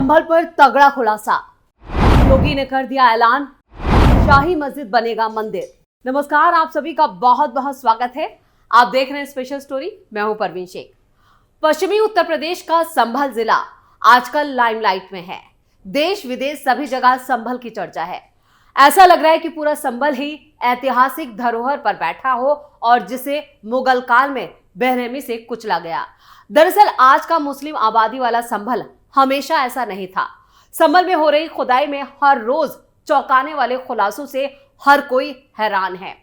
संभल पर तगड़ा खुलासा, योगी ने कर दिया ऐलान, शाही मस्जिद बनेगा मंदिर। नमस्कार, आप सभी का बहुत बहुत स्वागत है। आप देख रहे हैं स्पेशल स्टोरी। मैं हूं परवीन शेख। पश्चिमी उत्तर प्रदेश का संभल जिला आजकल लाइमलाइट में है। देश विदेश सभी जगह संभल की चर्चा है। ऐसा लग रहा है कि पूरा संभल ही ऐतिहासिक धरोहर पर बैठा हो और जिसे मुगल काल में बेरहमी से कुचला गया। दरअसल आज का मुस्लिम आबादी वाला संभल हमेशा ऐसा नहीं था। संभल में हो रही खुदाई में हर रोज चौंकाने वाले खुलासों से हर कोई हैरान है।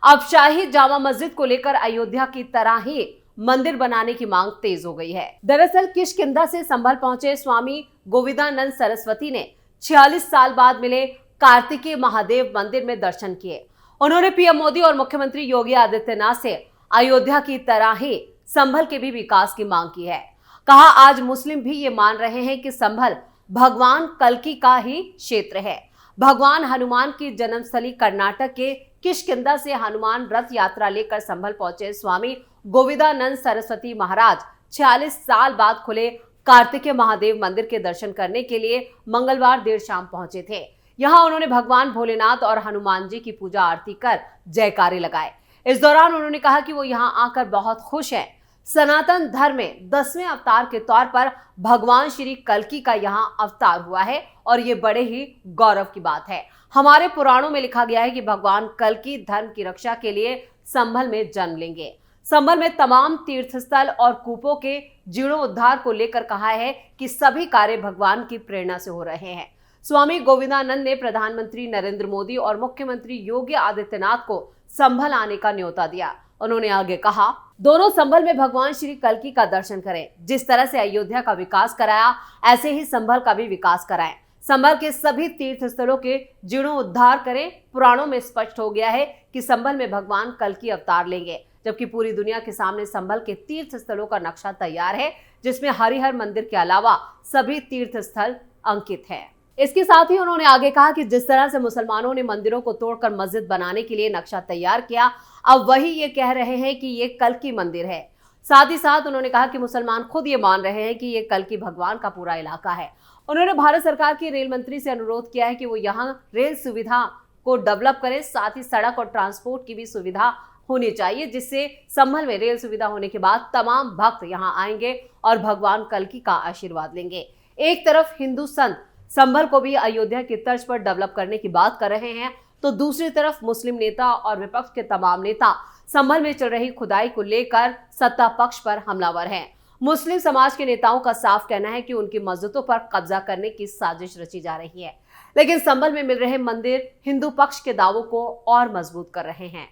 अब शाही जामा मस्जिद को लेकर अयोध्या की तरह ही मंदिर बनाने की मांग तेज हो गई है। दरअसल किष्किंधा से संभल पहुंचे स्वामी गोविंदानंद सरस्वती ने 46 साल बाद मिले कार्तिकेय महादेव मंदिर में दर्शन किए। उन्होंने पीएम मोदी और मुख्यमंत्री योगी आदित्यनाथ से अयोध्या की तरह ही संभल के भी विकास की मांग की है। कहा आज मुस्लिम भी ये मान रहे हैं कि संभल भगवान कल्की का ही क्षेत्र है। भगवान हनुमान की जन्मस्थली कर्नाटक के किष्किंधा से हनुमान रथ यात्रा लेकर संभल पहुंचे स्वामी गोविंदानंद सरस्वती महाराज 46 साल बाद खुले कार्तिकेय महादेव मंदिर के दर्शन करने के लिए मंगलवार देर शाम पहुंचे थे। यहां उन्होंने भगवान भोलेनाथ और हनुमान जी की पूजा आरती कर जयकारे लगाए। इस दौरान उन्होंने कहा कि वो यहां आकर बहुत खुश हैं। सनातन धर्म में 10वें अवतार के तौर पर भगवान श्री कल्की का यहाँ अवतार हुआ है और ये बड़े ही गौरव की बात है। हमारे पुराणों में लिखा गया है कि भगवान कल्की धर्म की रक्षा के लिए संभल में जन्म लेंगे। संभल में तमाम तीर्थस्थल और कूपों के जीर्णोद्धार को लेकर कहा है कि सभी कार्य भगवान की प्रेरणा से हो रहे हैं। स्वामी गोविंदानंद ने प्रधानमंत्री नरेंद्र मोदी और मुख्यमंत्री योगी आदित्यनाथ को संभल आने का न्योता दिया। उन्होंने आगे कहा, दोनों संभल में भगवान श्री कल्की का दर्शन करें। जिस तरह से अयोध्या का विकास कराया, ऐसे ही संभल का भी विकास कराएं। संभल के सभी तीर्थ स्थलों के जीर्णोद्धार करें। पुराणों में स्पष्ट हो गया है कि संभल में भगवान कल्की अवतार लेंगे, जबकि पूरी दुनिया के सामने संभल के तीर्थ स्थलों का नक्शा तैयार है, जिसमें हरिहर मंदिर के अलावा सभी तीर्थ स्थल अंकित है। इसके साथ ही उन्होंने आगे कहा कि जिस तरह से मुसलमानों ने मंदिरों को तोड़कर मस्जिद बनाने के लिए नक्शा तैयार किया, अब वही ये कह रहे हैं कि ये कल्की मंदिर है। साथ ही साथ उन्होंने कहा कि मुसलमान खुद ये मान रहे हैं कि ये कल्की भगवान का पूरा इलाका है। उन्होंने भारत सरकार की रेल मंत्री से अनुरोध किया है कि वो यहाँ रेल सुविधा को डेवलप करें। साथ ही सड़क और ट्रांसपोर्ट की भी सुविधा होनी चाहिए, जिससे संभल में रेल सुविधा होने के बाद तमाम भक्त यहाँ आएंगे और भगवान कल्की का आशीर्वाद लेंगे। एक तरफ हिंदू संत संभल को भी अयोध्या की तर्ज पर डेवलप करने की बात कर रहे हैं, तो दूसरी तरफ मुस्लिम नेता और विपक्ष के तमाम नेता संभल में चल रही खुदाई को लेकर सत्ता पक्ष पर हमलावर हैं। मुस्लिम समाज के नेताओं का साफ कहना है कि उनकी मस्जिदों पर कब्जा करने की साजिश रची जा रही है, लेकिन संभल में मिल रहे मंदिर हिंदू पक्ष के दावों को और मजबूत कर रहे हैं।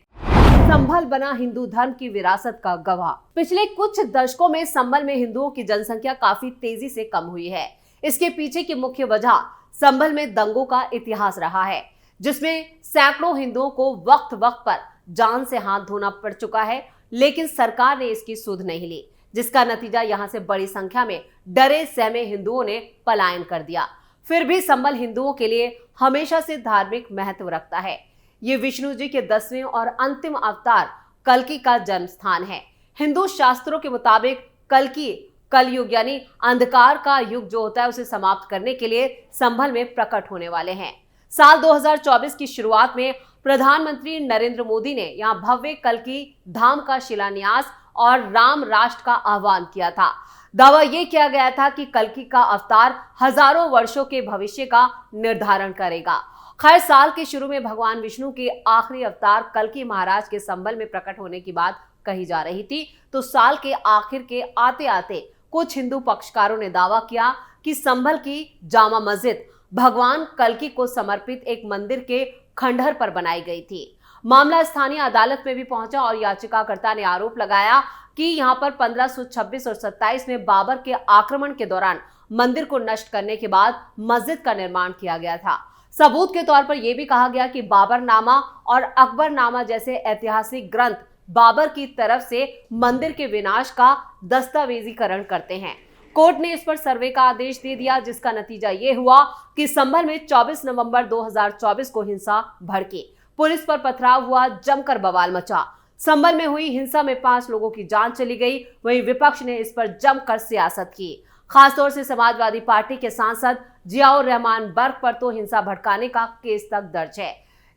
संभल बना हिंदू धर्म की विरासत का गवाह। पिछले कुछ दशकों में संभल में हिंदुओं की जनसंख्या काफी तेजी से कम हुई है। इसके पीछे की मुख्य वजह संभल में दंगों का इतिहास रहा है, जिसमें सैकड़ों हिंदुओं को वक्त वक्त पर जान से हाथ धोना पड़ चुका है, लेकिन सरकार ने इसकी सुध नहीं ली, जिसका नतीजा यहां से बड़ी संख्या में डरे सहमे हिंदुओं ने पलायन कर दिया। फिर भी संभल हिंदुओं के लिए हमेशा से धार्मिक महत्व रखता है। ये विष्णु जी के 10वें और अंतिम अवतार कल्की का जन्म स्थान है। हिंदू शास्त्रों के मुताबिक कल्की कलयुग यानी अंधकार का युग जो होता है उसे समाप्त करने के लिए संभल में प्रकट होने वाले हैं। साल 2024 की शुरुआत में प्रधानमंत्री नरेंद्र मोदी ने यहां भव्य कल्की धाम का शिलान्यास और राम राष्ट्र का आह्वान किया था। दावा यह किया गया था कि कल्की का अवतार हजारों वर्षों के भविष्य का निर्धारण करेगा। खैर, साल के शुरू में भगवान विष्णु के आखिरी अवतार कल्की महाराज के संभल में प्रकट होने की बात कही जा रही थी, तो साल के आखिर के आते आते कुछ हिंदू पक्षकारों ने दावा किया कि संभल की जामा मस्जिद भगवान कल्की को समर्पित एक मंदिर के खंडहर पर बनाई गई थी। मामला स्थानीय अदालत में भी पहुंचा और याचिकाकर्ता ने आरोप लगाया कि यहां पर 1526 और 27 में बाबर के आक्रमण के दौरान मंदिर को नष्ट करने के बाद मस्जिद का निर्माण किया गया था। सबूत के तौर पर यह भी कहा गया कि बाबरनामा और अकबरनामा जैसे ऐतिहासिक ग्रंथ बाबर की तरफ से मंदिर के विनाश का दस्तावेजीकरण करते हैं। कोर्ट ने इस पर सर्वे का आदेश दे दिया, जिसका नतीजा ये हुआ कि संभल में 24 नवंबर 2024 को हिंसा भड़की। पुलिस पर पथराव हुआ, जमकर बवाल मचा। संभल में हुई हिंसा में 5 लोगों की जान चली गई। वहीं विपक्ष ने इस पर जमकर सियासत की। खासतौर से समाजवादी पार्टी के सांसद जियाउर रहमान बर्क पर तो हिंसा भड़काने का केस तक दर्ज है,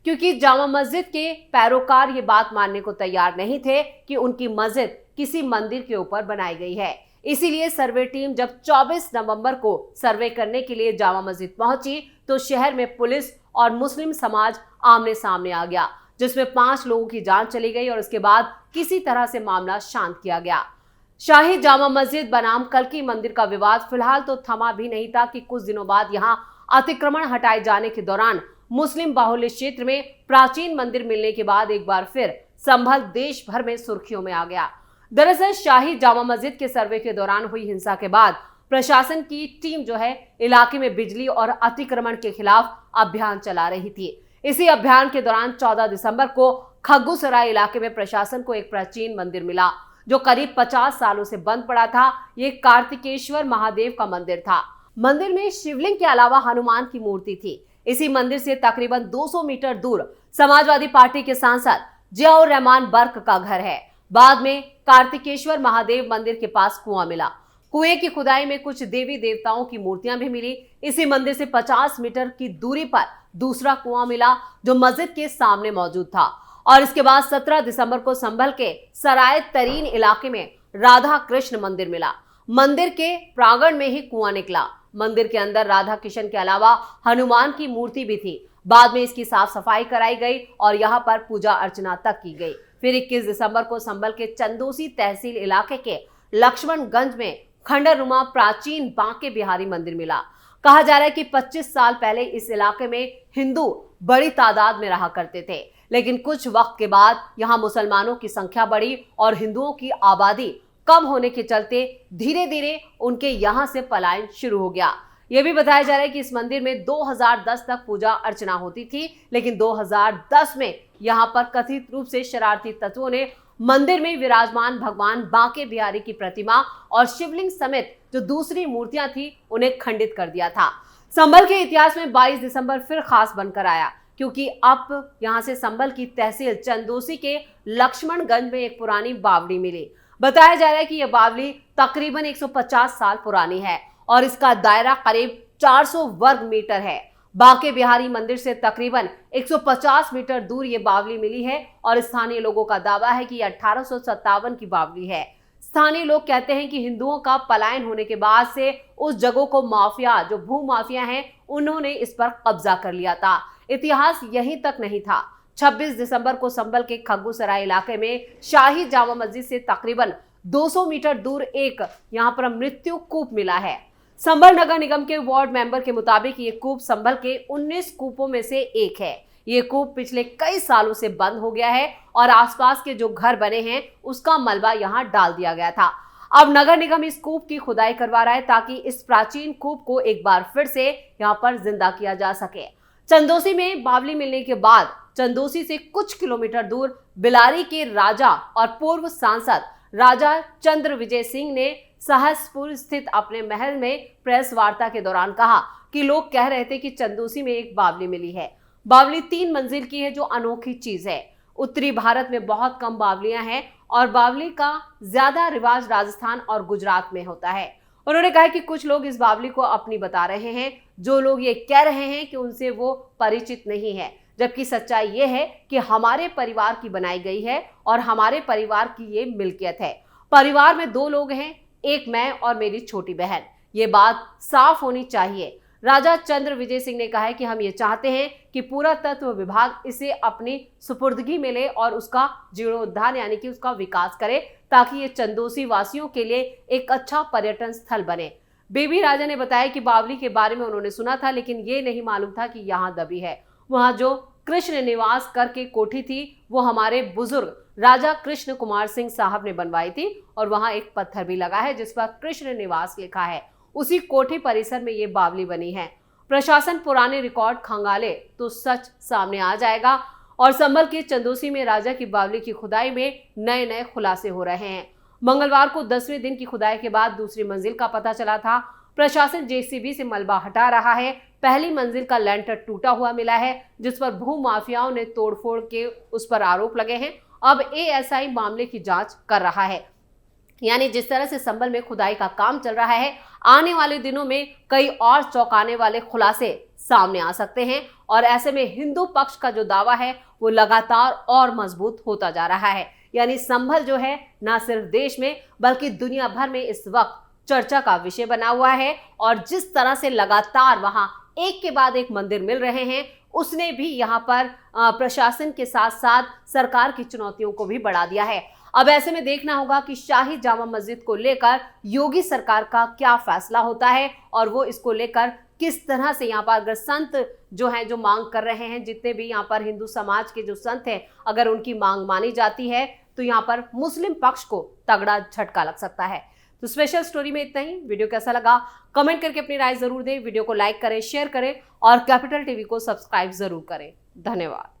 क्योंकि जामा मस्जिद के पैरोकार ये बात मानने को तैयार नहीं थे कि उनकी मस्जिद किसी मंदिर के ऊपर बनाई गई है। इसीलिए सर्वे टीम जब 24 नवंबर को सर्वे करने के लिए जामा मस्जिद पहुंची तो शहर में पुलिस और मुस्लिम समाज आमने सामने आ गया, जिसमें 5 लोगों की जान चली गई और उसके बाद किसी तरह से मामला शांत किया गया। शाही जामा मस्जिद बनाम कल्कि मंदिर का विवाद फिलहाल तो थमा भी नहीं था कि कुछ दिनों बाद यहां अतिक्रमण हटाए जाने के दौरान मुस्लिम बाहुल्य क्षेत्र में प्राचीन मंदिर मिलने के बाद एक बार फिर संभल देश भर में सुर्खियों में आ गया। दरअसल शाही जामा मस्जिद के सर्वे के दौरान हुई हिंसा के बाद प्रशासन की टीम जो है इलाके में बिजली और अतिक्रमण के खिलाफ अभियान चला रही थी। इसी अभियान के दौरान 14 दिसंबर को खग्गूसराय इलाके में प्रशासन को एक प्राचीन मंदिर मिला जो करीब 50 सालों से बंद पड़ा था। ये कार्तिकेश्वर महादेव का मंदिर था। मंदिर में शिवलिंग के अलावा हनुमान की मूर्ति थी। इसी मंदिर से तकरीबन 200 मीटर दूर समाजवादी पार्टी के सांसद जियाउर रहमान बर्क का घर है। बाद में कार्तिकेश्वर महादेव मंदिर के पास कुआं मिला। कुएं की खुदाई में कुछ देवी देवताओं की मूर्तियां भी मिली। इसी मंदिर से 50 मीटर की दूरी पर दूसरा कुआं मिला जो मस्जिद के सामने मौजूद था। और इसके बाद 17 दिसंबर को संभल के सराय तरीन इलाके में राधा कृष्ण मंदिर मिला। मंदिर के प्रांगण में ही कुआं निकला। मंदिर के अंदर राधा कृष्ण के अलावा हनुमान की मूर्ति भी थी। बाद में इसकी साफ सफाई कराई गई और यहाँ पर पूजा अर्चना तक की गई। फिर 21 दिसंबर को संभल के चंदोसी तहसील इलाके के लक्ष्मणगंज में खंडरनुमा प्राचीन बांके बिहारी मंदिर मिला। कहा जा रहा है कि 25 साल पहले इस इलाके में हिंदू बड़ी तादाद में रहा करते थे, लेकिन कुछ वक्त के बाद यहाँ मुसलमानों की संख्या बढ़ी और हिंदुओं की आबादी कम होने के चलते धीरे धीरे उनके यहाँ से पलायन शुरू हो गया। यह भी बताया जा रहा है कि इस मंदिर में 2010 तक पूजा अर्चना होती थी, लेकिन 2010 में यहाँ पर कथित रूप से शरारती तत्वों ने मंदिर में विराजमान भगवान बांके बिहारी की प्रतिमा और शिवलिंग समेत जो दूसरी मूर्तियां थी उन्हें खंडित कर दिया था। संभल के इतिहास में 22 दिसंबर फिर खास बनकर आया, क्योंकि अब यहाँ से संभल की तहसील चंदोसी के लक्ष्मणगंज में एक पुरानी बावड़ी मिली। बताया जा रहा है कि यह बावड़ी तकरीबन 150 साल पुरानी है और इसका दायरा करीब 400 वर्ग मीटर है। बांके बिहारी मंदिर से तकरीबन 150 मीटर दूर ये बावली मिली है और स्थानीय लोगों का दावा है कि यह 1857 की बावली है। स्थानीय लोग कहते हैं कि हिंदुओं का पलायन होने के बाद से उस जगह को माफिया, जो भू माफिया हैं, उन्होंने इस पर कब्जा कर लिया था। इतिहास यहीं तक नहीं था। 26 दिसंबर को संभल के खग्गूसराय इलाके में शाही जामा मस्जिद से तकरीबन 200 मीटर दूर एक यहाँ पर मृत्यु कूप मिला है। संभल नगर निगम के वार्ड मेंबर के मुताबिक ये कूप संभल के 19 कूपों में से एक है। ये कूप पिछले कई सालों से बंद हो गया है और आसपास के जो घर बने हैं उसका मलबा यहाँ डाल दिया गया था। अब नगर निगम इस कूप की खुदाई करवा रहा है ताकि इस प्राचीन कूप को एक बार फिर से यहाँ पर जिंदा किया जा सके। चंदोसी में बावली मिलने के बाद चंदोसी से कुछ किलोमीटर दूर बिलारी के राजा और पूर्व सांसद राजा चंद्र विजय सिंह ने सहसपुर स्थित अपने महल में प्रेस वार्ता के दौरान कहा कि लोग कह रहे थे कि चंदोसी में एक बावली मिली है। बावली 3 मंजिल की है जो अनोखी चीज है। उत्तरी भारत में बहुत कम बावलियां हैं और बावली का ज्यादा रिवाज राजस्थान और गुजरात में होता है। उन्होंने कहा कि कुछ लोग इस बावली को अपनी बता रहे हैं। जो लोग ये कह रहे हैं कि उनसे वो परिचित नहीं है, जबकि सच्चाई ये है कि हमारे परिवार की बनाई गई है और हमारे परिवार की ये मिल्कियत है। परिवार में 2 लोग हैं, एक मैं और मेरी छोटी बहन। ये बात साफ होनी चाहिए। राजा चंद्र विजय सिंह ने कहा है कि हम ये चाहते हैं कि पुरातत्व विभाग इसे अपनी सुपुर्दगी में ले और उसका जीर्णोद्धार यानी कि उसका विकास करे ताकि ये चंदोसी वासियों के लिए एक अच्छा पर्यटन स्थल बने। बेबी राजा ने बताया कि बावली के बारे में उन्होंने सुना था, लेकिन ये नहीं मालूम था कि यहाँ दबी है। वहाँ जो कृष्ण निवास करके कोठी थी वो हमारे बुजुर्ग राजा कृष्ण कुमार सिंह साहब ने बनवाई थी और वहाँ एक पत्थर भी लगा है जिस पर कृष्ण निवास लिखा है। उसी कोठी परिसर में ये बावली बनी है। प्रशासन पुराने रिकॉर्ड खंगाले तो सच सामने आ जाएगा और संभल के चंदोसी में राजा की बावली की खुदाई में नए नए खुलासे हो रहे हैं। मंगलवार को 10वें दिन की खुदाई के बाद दूसरी मंजिल का पता चला था। प्रशासन जेसीबी से मलबा हटा रहा है। पहली मंजिल का लेंटर टूटा हुआ मिला है जिस पर भू माफियाओं ने तोड़फोड़ के उस पर आरोप लगे हैं। अब एएसआई मामले की जांच कर रहा है। यानी जिस तरह से संभल में खुदाई का काम चल रहा है, आने वाले दिनों में कई और चौंकाने वाले खुलासे सामने आ सकते हैं और ऐसे में हिंदू पक्ष का जो दावा है वो लगातार और मजबूत होता जा रहा है। यानी संभल जो है ना सिर्फ देश में बल्कि दुनिया भर में इस वक्त चर्चा का विषय बना हुआ है और जिस तरह से लगातार वहां एक के बाद एक मंदिर मिल रहे हैं उसने भी यहां पर प्रशासन के साथ साथ सरकार की चुनौतियों को भी बढ़ा दिया है। अब ऐसे में देखना होगा कि शाही जामा मस्जिद को लेकर योगी सरकार का क्या फैसला होता है और वो इसको लेकर किस तरह से यहाँ पर अगर संत जो हैं जो मांग कर रहे हैं, जितने भी यहाँ पर हिंदू समाज के जो संत हैं, अगर उनकी मांग मानी जाती है तो यहाँ पर मुस्लिम पक्ष को तगड़ा झटका लग सकता है। तो स्पेशल स्टोरी में इतना ही। वीडियो कैसा लगा कमेंट करके अपनी राय जरूर दें, वीडियो को लाइक करें, शेयर करें और कैपिटल टीवी को सब्सक्राइब जरूर करें। धन्यवाद।